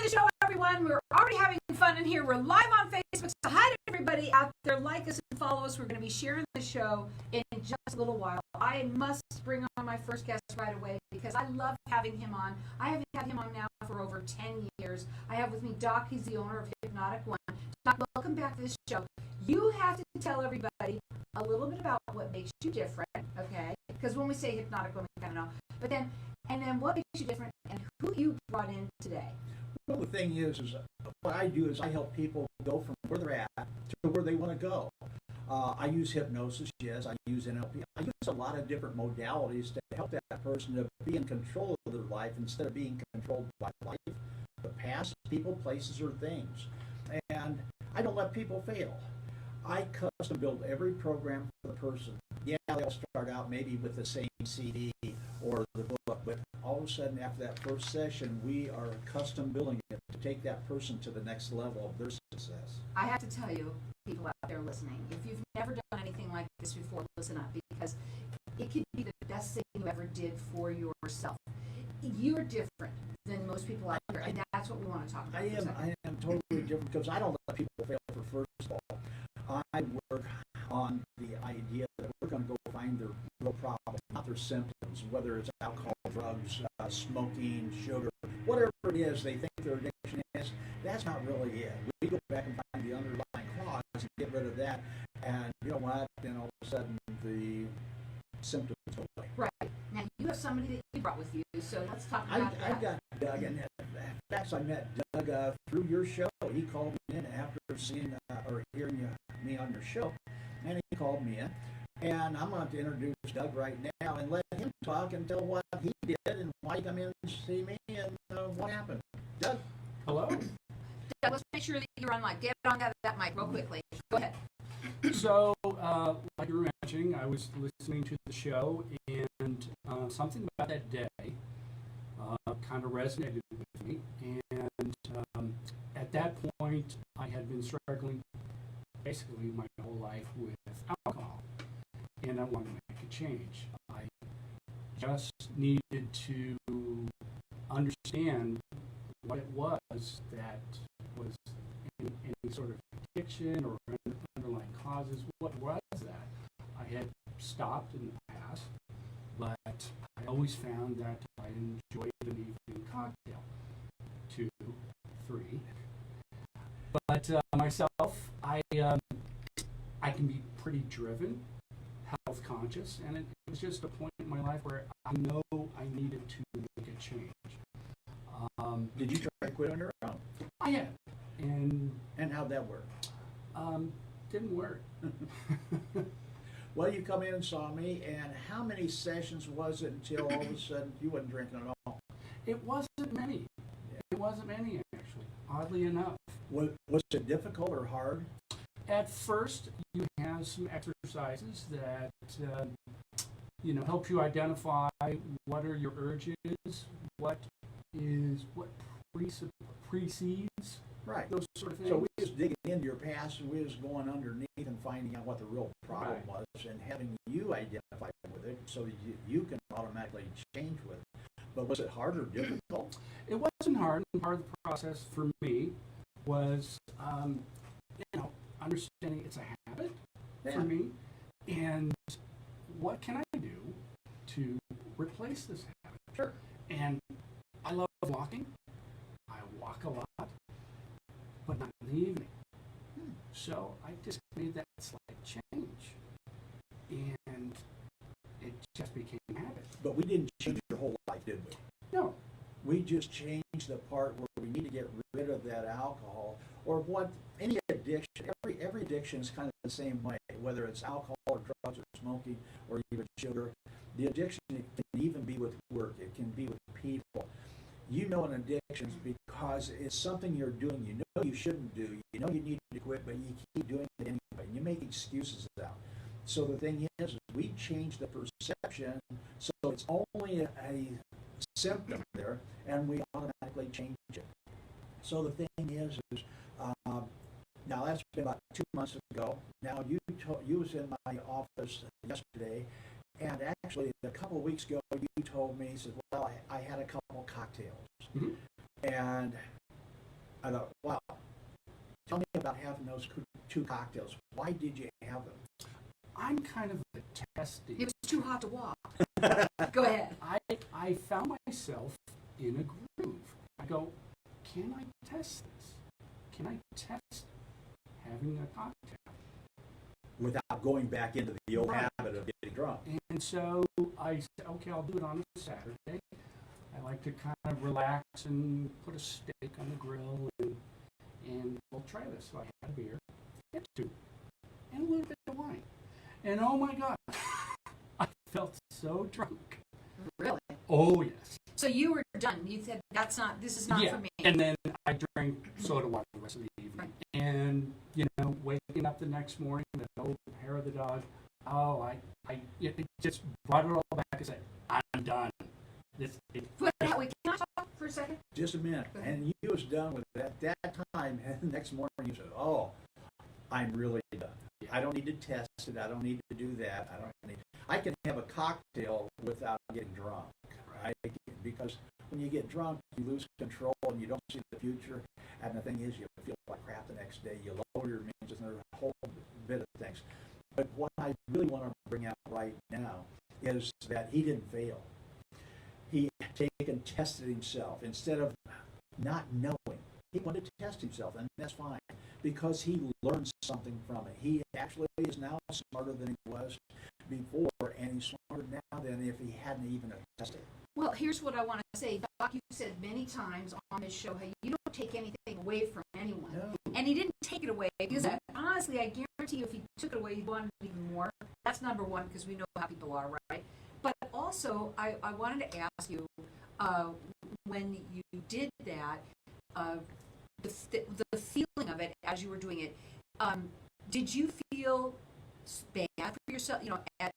the show, everyone. We're already having fun in here. We're live on Facebook. So hi to everybody out there. Like us and follow us. We're going to be sharing the show in just a little while. I must bring on my first guest right away because I love having him on. I have had him on now for over 10 years. I have with me Doc. He's the owner of Hypnotic One. Doc, welcome back to the show. You have to tell everybody a little bit about what makes you different, okay? Because when we say Hypnotic One, we kind of know. But then, and then what makes you different and who you brought in today? Well, the thing is what I do is I help people go from where they're at to where they want to go. I use hypnosis, yes. I use NLP. I use a lot of different modalities to help that person to be in control of their life instead of being controlled by life, the past, people, places, or things. And I don't let people fail. I custom build every program for the person. Yeah, they'll start out maybe with the same CD or the book, but all of a sudden after that first session, we are custom building it to take that person to the next level of their success. I have to tell you, people out there listening, if you've never done anything like this before, listen up, because it could be the best thing you ever did for yourself. You're different than most people out there, and that's what we want to talk about. I am totally different because I don't let people fail for first of all. I work on the idea that we're going to go find their real problem, not their symptoms, whether it's alcohol, drugs, smoking, sugar, whatever it is they think their addiction is. That's not really it. We go back and find the underlying cause and get rid of that, and you know what? Then all of a sudden the symptoms go away. Right. Now you have somebody that you brought with you, so let's talk about that. I've got Doug, and in fact, I met Doug through your show. He called me in after seeing or hearing me on your show, and he called me in. And I'm going to introduce Doug right now and let him talk and tell what he did and why he came in and see me and what happened. Doug? Hello. Doug, let's make sure that you're on mic. Get on that mic real quickly. Go ahead. So, like you were mentioning, I was listening to the show, and something about that day kind of resonated with me. And at that point, I had been struggling basically my whole life with alcohol, and I wanted to make a change. I just needed to understand what it was that was any sort of addiction or underlying causes. What was that? I had stopped in the past, but I always found that I enjoyed an evening cocktail, 2, 3. But myself, I can be pretty driven, health conscious, and it was just a point in my life where I know I needed to make a change. Did you try to quit on your own? I had, and how'd that work? didn't work. Well, you come in and saw me, and how many sessions was it until all of a sudden you wasn't drinking at all? It wasn't many. It wasn't many, actually, oddly enough. Was it difficult or hard? At first, you have some exercises that help you identify what are your urges, what precedes Right. those sort of things. So we was digging into your past, and we was going underneath and finding out what the real problem was, and having you identify with it so you can automatically change with it. But was it hard or difficult? It wasn't hard. Part of the process for me was, understanding it's a habit for me, and what can I do to replace this habit? Sure. And I love walking. I walk a lot, but not in the evening. So I just made that slight change, and it just became a habit. But we didn't change your whole life, did we? No. We just changed the part where we need to get rid of that alcohol or any addiction. Every addiction is kind of the same way, whether it's alcohol or drugs or smoking or even sugar. The addiction can even be with work. It can be with people. You know an addiction because it's something you're doing you know you shouldn't do. You know you need to quit, but you keep doing it anyway. And you make excuses out. So the thing is we change the perception so it's only a symptom there, and we automatically change it. So the thing is now that's been about 2 months ago. Now you was in my office yesterday, and actually a couple of weeks ago you told me, you said, well, I had a couple cocktails, and I thought, wow, tell me about having those two cocktails. Why did you have them? I'm kind of a testing. It was too hot to walk. Go ahead. I found myself in a groove. I go, can I test this? Can I test having a cocktail? Without going back into the old Right. habit of getting drunk. And so I said, okay, I'll do it on a Saturday. I like to kind of relax and put a steak on the grill, and we'll try this. So I had a beer, had two, and a little bit of wine. And oh my God, I felt so drunk. Really? Oh yes. So you were done. You said, this is not Yeah. for me. And then I drank soda water the rest of the evening. Right. And, waking up the next morning, the old hair of the dog, it just brought it all back and said, I'm done. Can I talk for a second? Just a minute. And you was done with it at that time, and the next morning you said, oh, I'm really done. I don't need to test it. I don't need to do that. I can have a cocktail without getting drunk, right? Because when you get drunk, you lose control and you don't see the future. And the thing is, you feel like crap the next day. You lower your means and there's a whole bit of things. But what I really want to bring out right now is that he didn't fail. He taken tested himself instead of not knowing. He wanted to test himself, and that's fine because he learned something from it. He actually is now smarter than he was before, and he's smarter now than if he hadn't even tested. Well, here's what I want to say. Doc, you said many times on this show how you don't take anything away from anyone. No. And he didn't take it away because honestly, I guarantee you if he took it away, he'd want it even more. That's number one because we know how people are, right? But also, I wanted to ask you, when you did that, the feeling of it as you were doing it, did you feel bad for yourself?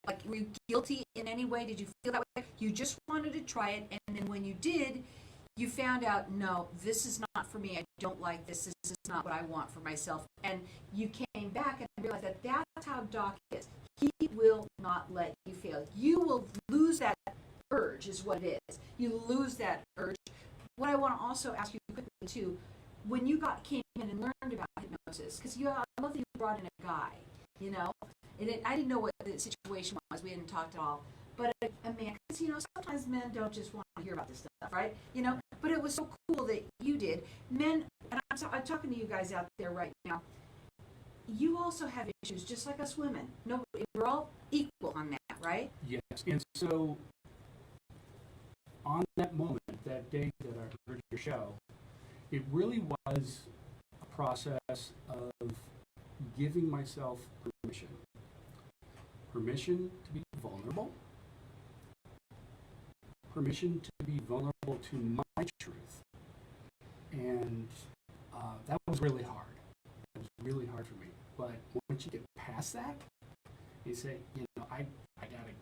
Like were you guilty in any way? Did you feel that way? You just wanted to try it, and then when you did, you found out, no, this is not for me. I don't like this. This is not what I want for myself. And you came back and realized that that's how Doc is. He will not let you fail. You will lose that urge, is what it is. You lose that urge. What I want to also ask you quickly too, when you came in and learned about hypnosis, because I love that you brought in a guy, and I didn't know what the situation was. We hadn't talked at all. But a man, because sometimes men don't just want to hear about this stuff, right? But it was so cool that you did. Men, and I'm talking to you guys out there right now. You also have issues, just like us women. No, we're all equal on that, right? Yes. And so, on that moment, that day that I heard your show, it really was a process of giving myself permission. Permission to be vulnerable. Permission to be vulnerable to my truth. And that was really hard. It was really hard for me. But once you get past that, you say, I got to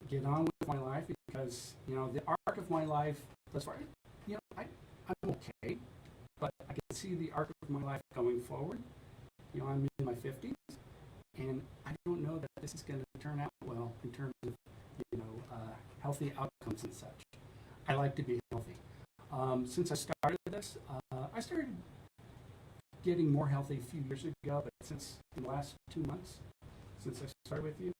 get on with my life because, the arc of my life, thus far, I'm okay. But I can see the arc of my life going forward. I'm in my 50s, and I don't know that this is going to turn out well in terms of, healthy outcomes and such. I like to be healthy. Since I started this, I started getting more healthy a few years ago, but since in the last 2 months, since I started with you,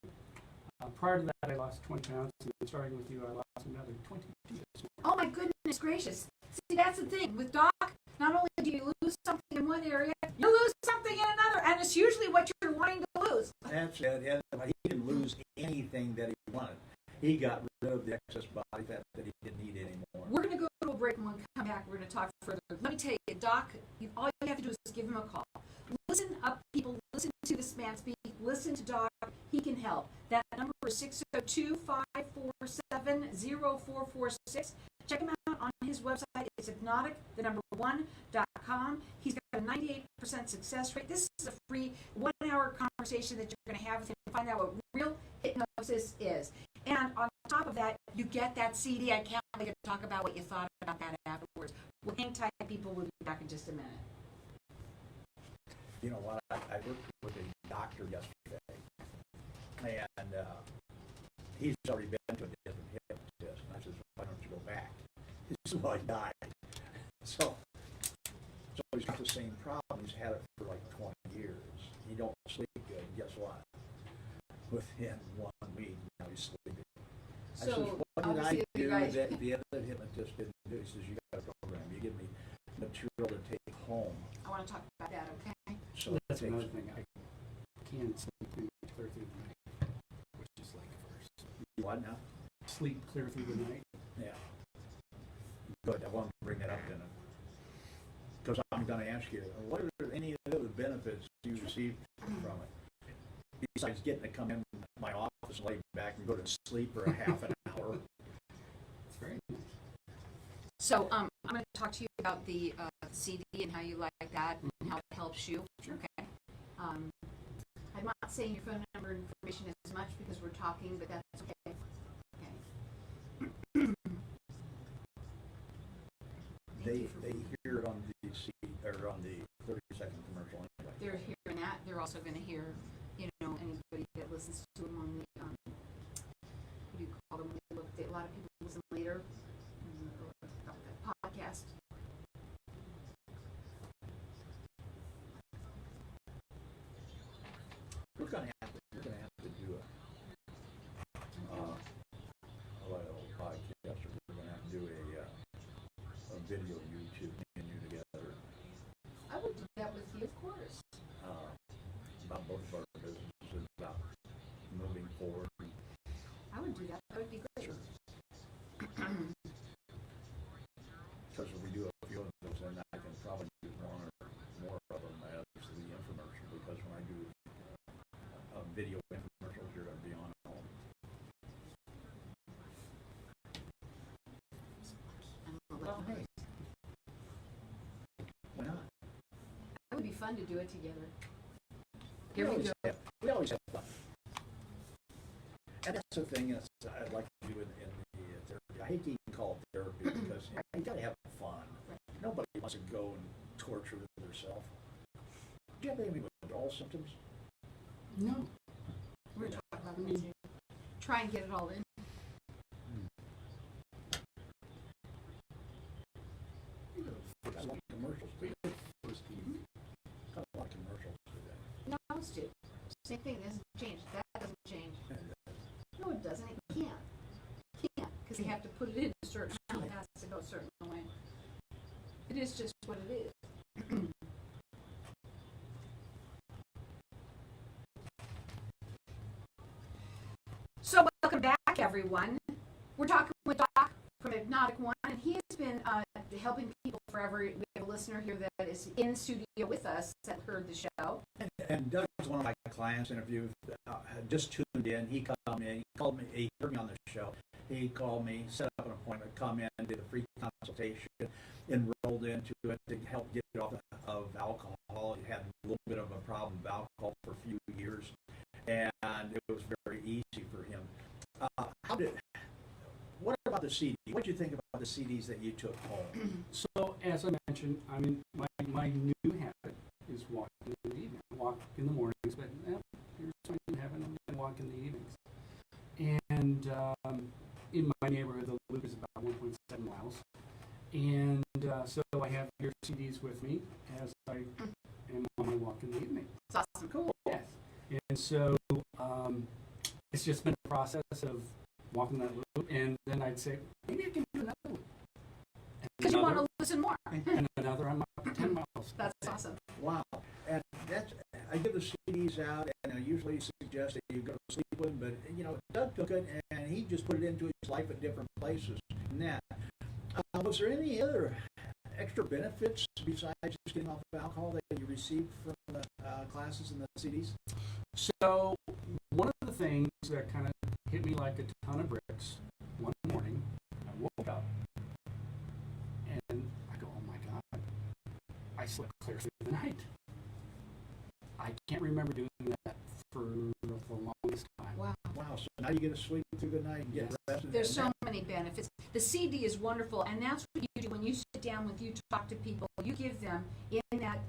prior to that I lost 20 pounds, and then starting with you I lost another 22 this morning. Oh my goodness gracious. See, that's the thing. With Doc, not only do you lose something in one area, you lose something in another, and it's usually what you're wanting to lose. That's it. He didn't lose anything that he wanted. He got rid of the excess body fat that he didn't need anymore. We're going to go to a break, and when we come back, we're going to talk further. Let me tell you, Doc, all you have to do is give him a call. Listen up, people. Listen to this man speak. Listen to Doc. He can help. That number is 602-547-0446. Check him out on his website. It's Hypnotic, #1.com. He's got a 98% success rate. This is a free 1-hour conversation that you're going to have with him to find out what real hypnosis is. And on top of that, you get that CD. I can't wait to talk about what you thought about that afterwards. Well, hang tight, people. We'll be back in just a minute. You know what? I worked with a doctor yesterday, and he's already been to a different hypnotist. And I said, why don't you go back? He said, well, he died. So he's got the same problem. He's had it for like 20 years. He don't sleep good. Guess what? Within 1 week, now he's sleeping. I said, So, what did I obviously, do you guys- that the other hypnotist didn't do? He says, you got a program. You give me material to take home. I want to talk about that, okay? So it That's takes- another thing. I can't sleep clear through the night, which is like first. What now? Sleep clear through the night. Yeah. Good. I wanted to bring that up then. Because I'm going to ask you, what are any other benefits you receive from it? Besides getting to come in my office, lay back, and go to sleep for a half an hour. It's very nice. So I'm going to talk to you about the CD and how you like that and how it helps you. Sure. Okay. I'm not saying your phone number and information as much because we're talking, but that's okay. Okay. They hear it on the or on the 30-second commercial anyway. They're hearing that. They're also going to hear, anybody that listens to them on the what do you call them? A lot of people listen later. Podcast. We're going to have to do a little podcast. We're going to have to do a video YouTube and you together I would do that with you, of course. about both of our businesses, about moving forward. I would do that. That would be great. Sure. Because if we do a few of those, then I can probably do one or more of them as the infomercial. Because when I do video infomercials, you're going to be on all of them. I'm gonna let you know. Why not? It would be fun to do it together. Here we go. We always have fun. And that's the thing I'd like to do in the therapy. I hate to even call it therapy because you got to have fun. Nobody wants to go and torture themselves. Do you have any withdrawal symptoms? No. We're talking about the music. Try and get it all in. I like commercials. Got a lot of commercials today. No, let's do. Same thing. It doesn't change. That doesn't change. No, it doesn't. It can't. It can't. Because they have to put it in a certain amount. It has to go a certain way. It is just what it is. So welcome back, everyone. We're talking with Doc from Hypnotic One, and he has been helping people forever. We have a listener here that is in studio with us that heard the show. And Doug was one of my clients interviewed, had just tuned in. He called me, he heard me on the show. He called me, set up an appointment, come in, did a free consultation, enrolled into it to help get off of alcohol. He had a little bit of a problem with alcohol for a few years, and it was very easy for him. What about the CD? What did you think about the CDs that you took home? So, as I mentioned, I mean, my new habit is walking in the evening. I walk in the mornings, but here's something having and walk in the evenings. And in my neighborhood, the loop is about 1.7 miles. And so I have your CDs with me as I am on my walk in the evening. It's awesome. Cool. Yes. And so it's just been a process of walking that loop, and then I'd say, maybe I can do another loop. Because you want to listen more. And another, I'm up 10 miles. That's awesome. Wow. And I give the CDs out, and I usually suggest that you go to sleep with them, but, Doug took it, and he just put it into his life at different places. Was there any other extra benefits besides just getting off of alcohol that you received from the classes and the CDs? So one of the things that kind of hit me like a ton of bricks one morning, I woke up and I go, oh my God, I slept clear through the night. I can't remember doing that for the longest time. Wow. Wow, so now you get to sleep through the night and get rested. There's so many benefits. The CD is wonderful, and that's what you do when you sit down with you talk to people. You give them in that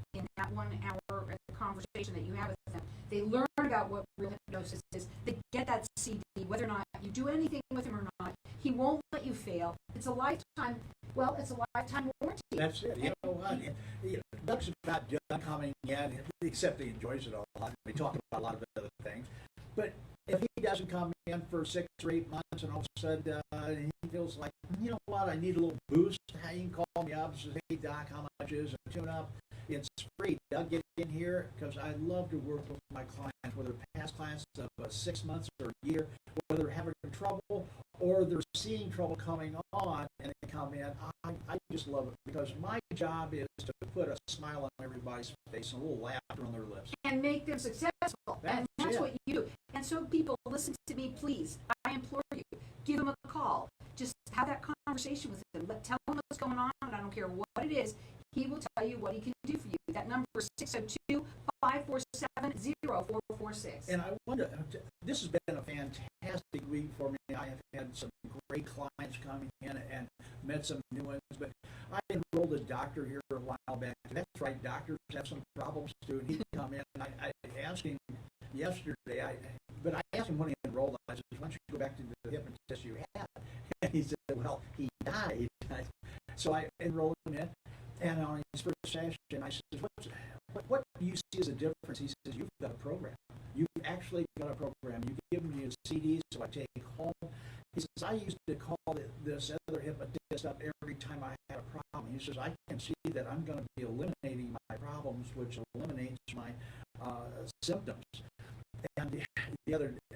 1 hour conversation that you have with them. They learn about what real hypnosis is. They get that CD, whether or not you do anything with him or not. He won't let you fail. It's a lifetime. Well, it's a lifetime warranty. That's it. You know what? Doug's about done coming in, except he enjoys it a lot. We talk about a lot of other things. But if he doesn't come in for 6 or 8 months and all of a sudden he feels like, you know what, I need a little boost, you can call me up and say, hey, Doc, how much is a tune-up? It's free. Doug, get in here because I love to work with my clients, whether past clients of 6 months or a year, whether they're having trouble or they're seeing trouble coming on and they come in. I just love it because my job is to put a smile on everybody's face and a little laughter on their lips. And make them successful. And that's what you do. And so people, listen to me, please. I implore you, give them a call. Just have that conversation with them. Tell them what's going on, and I don't care what it is. He will tell you what he can do for you. That number is 602-547-0446. And I wonder, this has been a fantastic week for me. I have had some great clients coming in and met some new ones. But I enrolled a doctor here a while back. That's right, doctors have some problems too. And he'd come in, and I asked him yesterday, but I asked him when he enrolled, I said, why don't you go back to the hypnotist you had? And he said, well, he died. So I enrolled him in. And on his first session, I said, what do you see as a difference? He says, you've got a program. You've actually got a program. You give me CDs so I take home. He says, I used to call this other hypnotist up every time I had a problem. He says, I can see that I'm going to be eliminating my problems, which eliminates my symptoms. And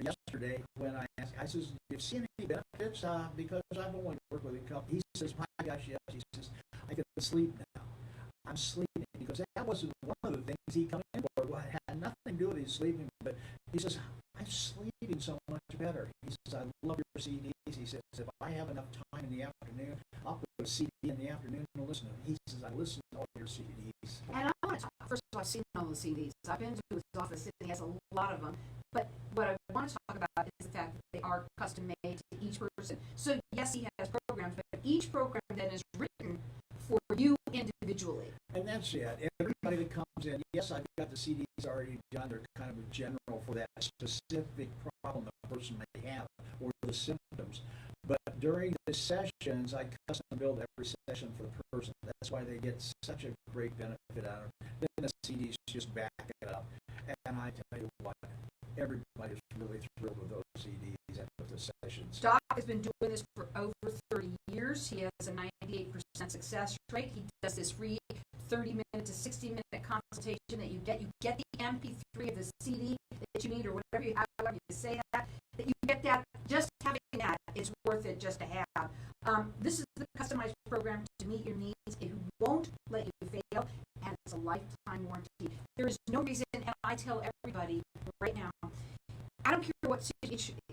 yesterday, when I asked, I says, do you see any benefits? Because I've only worked with a couple. He says, my gosh, yes. He says, I can sleep now. I'm sleeping because that wasn't one of the things he come in for. Well, it had nothing to do with his sleeping, but he says, I'm sleeping so much better. He says, I love your CDs. He says, if I have enough time in the afternoon, I'll put a CD in the afternoon and listen to them. He says, I listen to all your CDs. And I want to talk, first of all, I've seen all the CDs. I've been to his office, and he has a lot of them. But what I want to talk about is the fact that they are custom made to each person. So yes, he has programs, but each program then is written for you individually. And that's it. Everybody that comes in, yes, I've got the CDs already done. They're kind of general for that specific problem the person may have or the symptoms. But during the sessions, I custom build every session for the person. That's why they get such a great benefit out of it. Then the CDs just back it up. And I tell you what, everybody is really thrilled with those CDs and with the sessions. Doc has been doing this for over 30 years. He has a 98% success rate. He does this free 30-minute to 60-minute consultation that you get. You get the MP3 of the CD that you need, or whatever you have, however you say that you get that. Just having that is worth it just to have. This is the customized program to meet your needs. It won't let you fail, and it's a lifetime warranty. There is no reason, and I tell everybody right now, I don't care what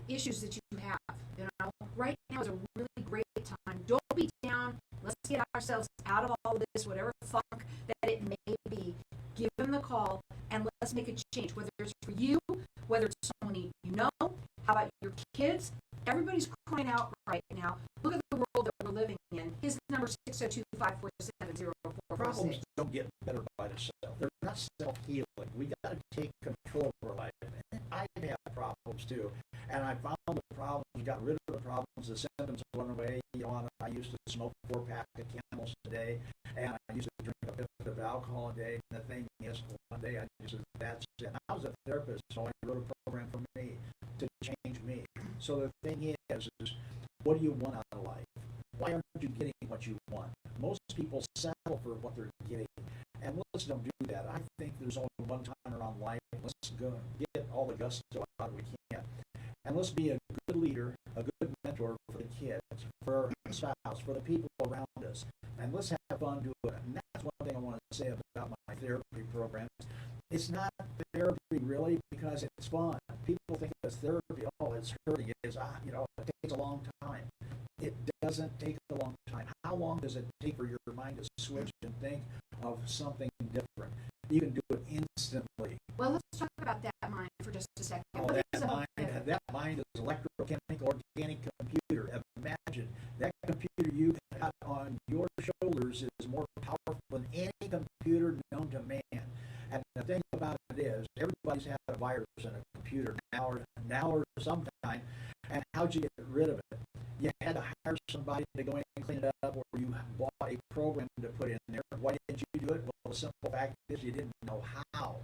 issues that you have. You know, right now is a really great time. Don't be down. Let's get ourselves out of all of this, whatever funk that it may be. Give them the call, and let's make a change. Whether it's for you, whether it's someone you know, how about your kids? Everybody's crying out right now. Look at the world that we're living in. His number is 602-547-0446. Problems don't get better by themselves. They're not self-healing. We got to take control of our life. And I have problems too. And I found the problems, got rid of the problems, the symptoms went away. You know, I used to smoke 4 packs of Camels a day, and I used to drink a bit of alcohol a day. And the thing is, one day I just said, that's it. And I was a therapist, so I wrote a program for me to change me. So the thing is what do you want out of life? Why aren't you getting what you want? Most people settle for what they're getting. And let's don't do that. I think there's only one time around life. Let's go get all the gusto out we can. And let's be a good leader, a good mentor for the kids, for our spouse, for the people around us. And let's have fun doing it. And that's one thing I want to say about my therapy program. It's not therapy really because it's fun. People think it's therapy. Oh, it's hurting. It takes a long time. It doesn't take a long time. How long does it take for your mind to switch and think of something different? You can do it instantly. Well, let's talk about that mind for just a second. Oh, that mind is electrochemical organic computer. Imagine that computer you got on your shoulders is more powerful than any computer known to man. And the thing about it is, everybody's had a virus in a computer now or sometime. And how'd you get rid of it? You had to hire somebody to go in and clean it up, or you bought a program to put in there. Why didn't you do it? the simple fact is you didn't know how.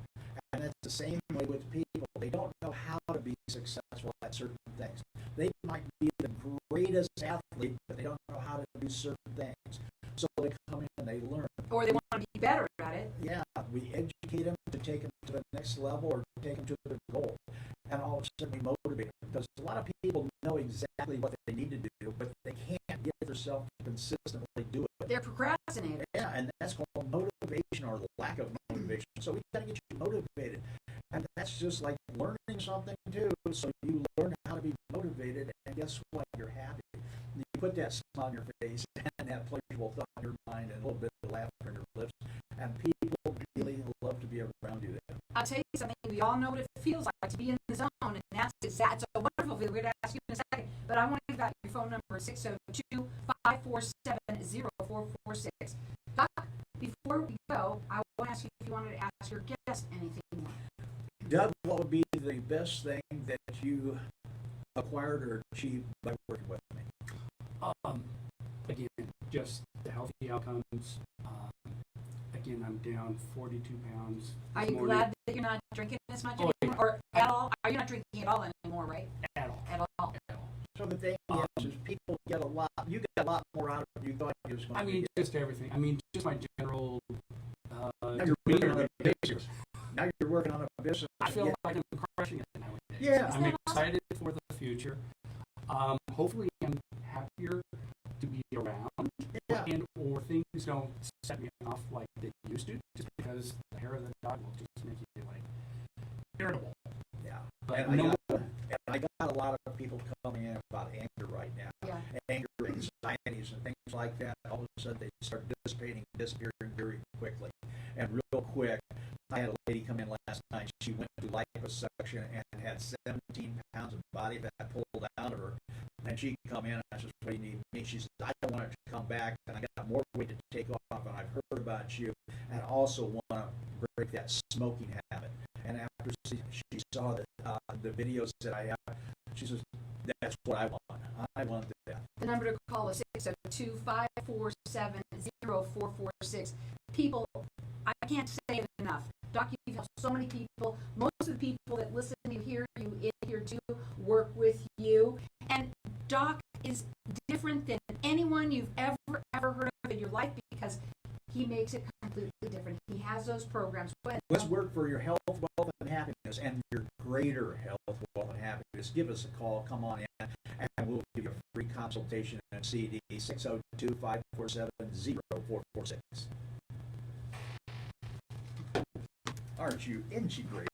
And that's the same way with people. They don't know how to be successful at certain things. They might be the greatest athlete, but they don't know how to do certain things. So they come in and they learn. Or they want to be better at it. Yeah, we educate them to take them to the next level or take them to their goal. And all of a sudden we motivate them. Because a lot of people know exactly what they need to do, but they can't get themselves to consistently do it. They're procrastinating. Yeah, and that's called motivation or lack of motivation. So we got to get you motivated. And that's just like learning something too. So you learn how to be motivated, and guess what? You're happy. You put that smile on your face and that pleasurable thought in your mind and a little bit of laughter on your lips, and people really love to be around you then. I'll tell you something, we all know what it feels like to be in the zone, and that's exact. It's a wonderful feeling. We're going to ask you in a second, but I want to give out your phone number, 602-547-0446. Doc, before we go, I want to ask you if you wanted to ask your guest anything more. Doug, what would be the best thing that you acquired or achieved by working with me? Again, just the healthy outcomes. Again, I'm down 42 pounds. Are you glad that you're not drinking as much anymore? Yeah. Or at all? Are you not drinking at all anymore, right? At all. At all. At all. So the thing is people get a lot, you get a lot more out of it than you thought you was going I to mean, get. just everything. I mean, just my general Now you're working on a behavior. business. Now you're working on a business. I feel Yeah. like I'm crushing it nowadays. Yeah. I'm excited for the future. Hopefully I'm happier to be around, Yeah. and or things don't set me off like they used to, just because the hair of the dog will just make you like irritable. Yeah. But And no, I got a lot of people coming in about anger right now. Yeah. Anger, anxieties, and things like that. All of a sudden they start disappearing very quickly. And real quick, I had a lady come in last night. She went through liposuction and had 17 pounds of body fat pulled out of her. And she come in and I said, what do you need me? She said, I don't want it to come back, and I got more weight to take off, and I've heard about you, and I also want to break that smoking habit. And after she saw the videos that I have, she says, that's what I want. I want that. The number to call is 602-547-0446. People, I can't say it enough. Doc, you've helped so many people. Most of the people that listen to you, hear you in here, do work with you. And Doc is different than anyone you've ever heard of in your life because he makes it completely different. He has those programs. Let's work for your health, wealth, and happiness, and your greater health, wealth, and happiness. Give us a call. Come on in, and we'll give you a free consultation and CD, 602-547-0446. Aren't you great?